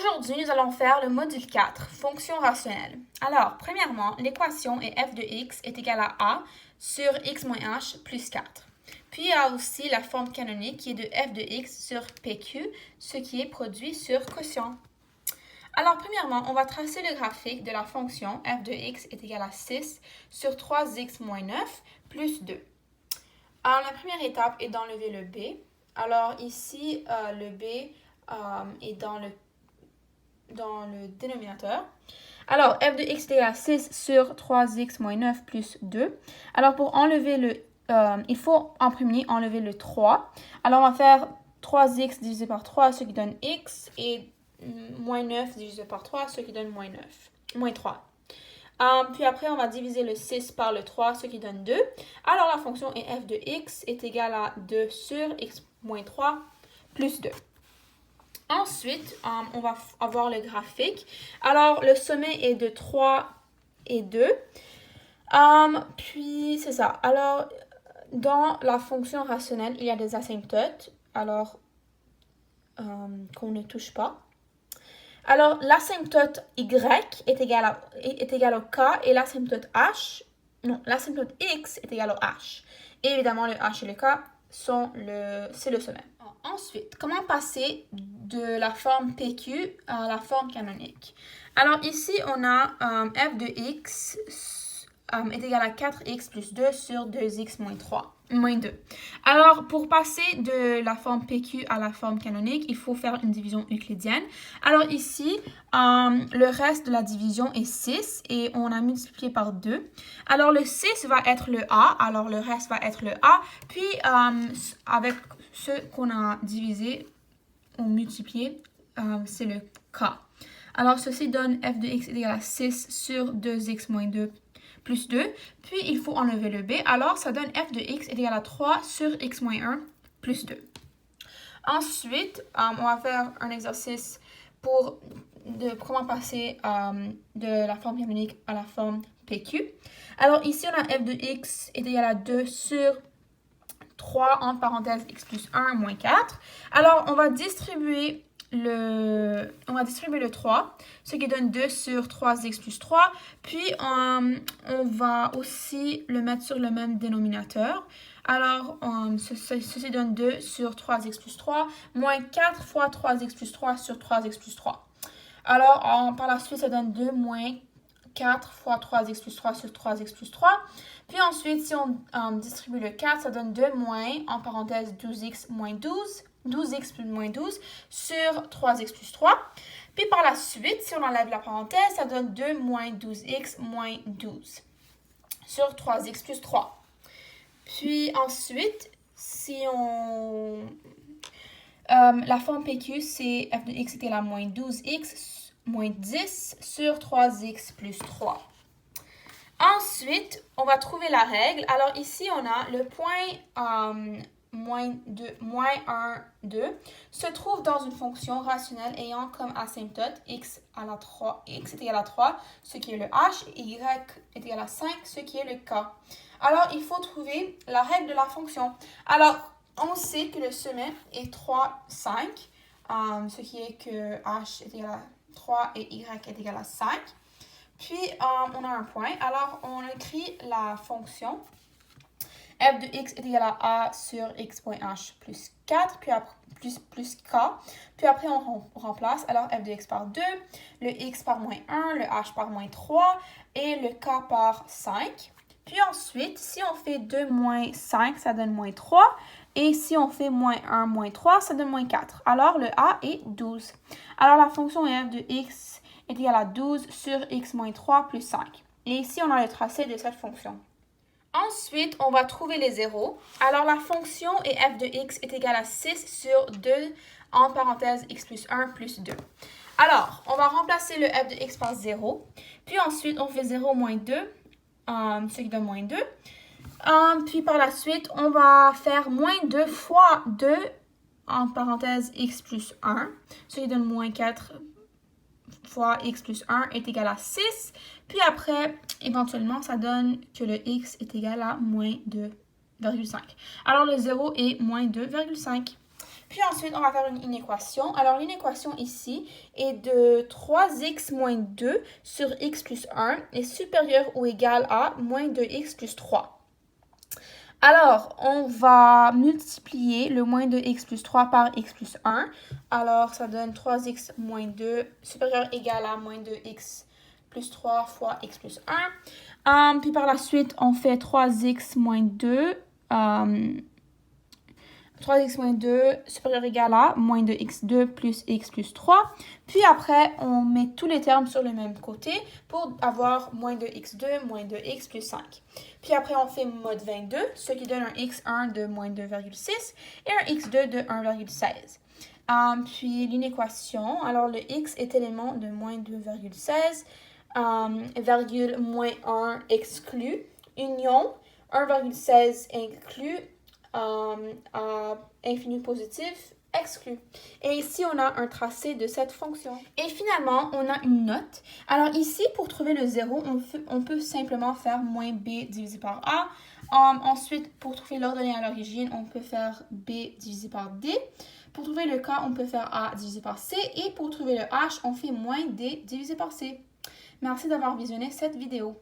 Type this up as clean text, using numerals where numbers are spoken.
Aujourd'hui, nous allons faire le module 4, fonction rationnelle. Alors, premièrement, l'équation est f de x est égal à a sur x moins h plus 4. Puis, il y a aussi la forme canonique qui est de f de x sur pq, ce qui est produit sur quotient. Alors, premièrement, on va tracer le graphique de la fonction f de x est égal à 6 sur 3x moins 9 plus 2. Alors, la première étape est d'enlever le b. Alors, ici, le b est dans le dénominateur. Alors, f de x est égal à 6 sur 3x moins 9 plus 2. Alors, pour enlever il faut en premier enlever le 3. Alors, on va faire 3x divisé par 3, ce qui donne x, et moins 9 divisé par 3, ce qui donne moins 3. Puis après, on va diviser le 6 par le 3, ce qui donne 2. Alors, la fonction est f de x est égale à 2 sur x moins 3 plus 2. Ensuite, on va avoir le graphique. Alors, le sommet est de 3 et 2. Puis, c'est ça. Alors, dans la fonction rationnelle, il y a des asymptotes. Alors, qu'on ne touche pas. Alors, l'asymptote y est égal au k et l'asymptote l'asymptote x est égal au h. Et évidemment, le h et le k c'est le sommet. Ensuite, comment passer de la forme PQ à la forme canonique? Alors ici, on a f de x est égal à 4x plus 2 sur 2x moins 2. Alors, pour passer de la forme PQ à la forme canonique, il faut faire une division euclidienne. Alors ici, le reste de la division est 6 et on a multiplié par 2. Alors, le 6 va être le a, alors le reste va être le a. Puis, avec ce qu'on a divisé ou multiplié, c'est le k. Alors, ceci donne f de x est égal à 6 sur 2x moins 2 plus 2. Puis, il faut enlever le b. Alors, ça donne f de x est égal à 3 sur x moins 1 plus 2. Ensuite, on va faire un exercice pour comment passer de la forme canonique à la forme PQ. Alors, ici, on a f de x est égal à 2 sur 3 entre parenthèses x plus 1 moins 4. Alors, on va distribuer le 3, ce qui donne 2 sur 3x plus 3. Puis, on va aussi le mettre sur le même dénominateur. Alors, ceci donne 2 sur 3x plus 3, moins 4 fois 3x plus 3 sur 3x plus 3. Alors, par la suite, ça donne 2 moins 4 fois 3x plus 3 sur 3x plus 3. Puis ensuite, si on distribue le 4, ça donne 2 moins, en parenthèse, 12x moins 12x plus moins 12 sur 3x plus 3. Puis par la suite, si on enlève la parenthèse, ça donne 2 moins 12x moins 12 sur 3x plus 3. Puis ensuite, si on... la forme PQ, c'est f de x est égal à moins 12x moins 10 sur 3x plus 3. Ensuite, on va trouver la règle. Alors ici, on a le point moins 1, 2 se trouve dans une fonction rationnelle ayant comme asymptote x est égal à 3, ce qui est le h, et y est égal à 5, ce qui est le k. Alors, il faut trouver la règle de la fonction. Alors, on sait que le sommet est 3, 5, ce qui est que h est égal à 3 et y est égal à 5. Puis, on a un point. Alors, on écrit la fonction f de x est égal à a sur x point h plus 4, puis après, plus k. Puis après, on remplace. Alors, f de x par 2, le x par moins 1, le h par moins 3 et le k par 5. Puis ensuite, si on fait 2 moins 5, ça donne moins 3. Et si on fait moins 1 moins 3, ça donne moins 4. Alors, le a est 12. Alors, la fonction f de x est égale à 12 sur x moins 3 plus 5. Et ici, on a le tracé de cette fonction. Ensuite, on va trouver les zéros. Alors, la fonction est f de x est égale à 6 sur 2 entre parenthèses x plus 1 plus 2. Alors, on va remplacer le f de x par 0. Puis ensuite, on fait 0 moins 2, ce qui donne moins 2. Puis par la suite, on va faire moins 2 fois 2 entre parenthèses x plus 1, ce qui donne moins 4 fois x plus 1 est égal à 6. Puis après, éventuellement, ça donne que le x est égal à moins 2,5. Alors, le 0 est moins 2,5. Puis ensuite, on va faire une inéquation. Alors, l'inéquation ici est de 3x moins 2 sur x plus 1 est supérieur ou égal à moins 2x plus 3. Alors, on va multiplier le moins 2x plus 3 par x plus 1. Alors, ça donne 3x moins 2 supérieur ou égal à moins 2x plus 3 fois x plus 1. Puis par la suite, on fait 3x moins 2. 3x moins 2 supérieur ou égal à moins 2x2 plus x plus 3. Puis après, on met tous les termes sur le même côté pour avoir moins 2x2, moins 2x plus 5. Puis après, on fait mode 22, ce qui donne un x1 de moins 2,6 et un x2 de 1,16. Puis l'inéquation, alors le x est élément de moins 2,16, virgule moins 1 exclu, union 1,16 inclus, à infini positif exclu. Et ici, on a un tracé de cette fonction. Et finalement, on a une note. Alors ici, pour trouver le 0, on peut simplement faire moins b divisé par a. Ensuite, pour trouver l'ordonnée à l'origine, on peut faire b divisé par d. Pour trouver le k, on peut faire a divisé par c. Et pour trouver le h, on fait moins d divisé par c. Merci d'avoir visionné cette vidéo.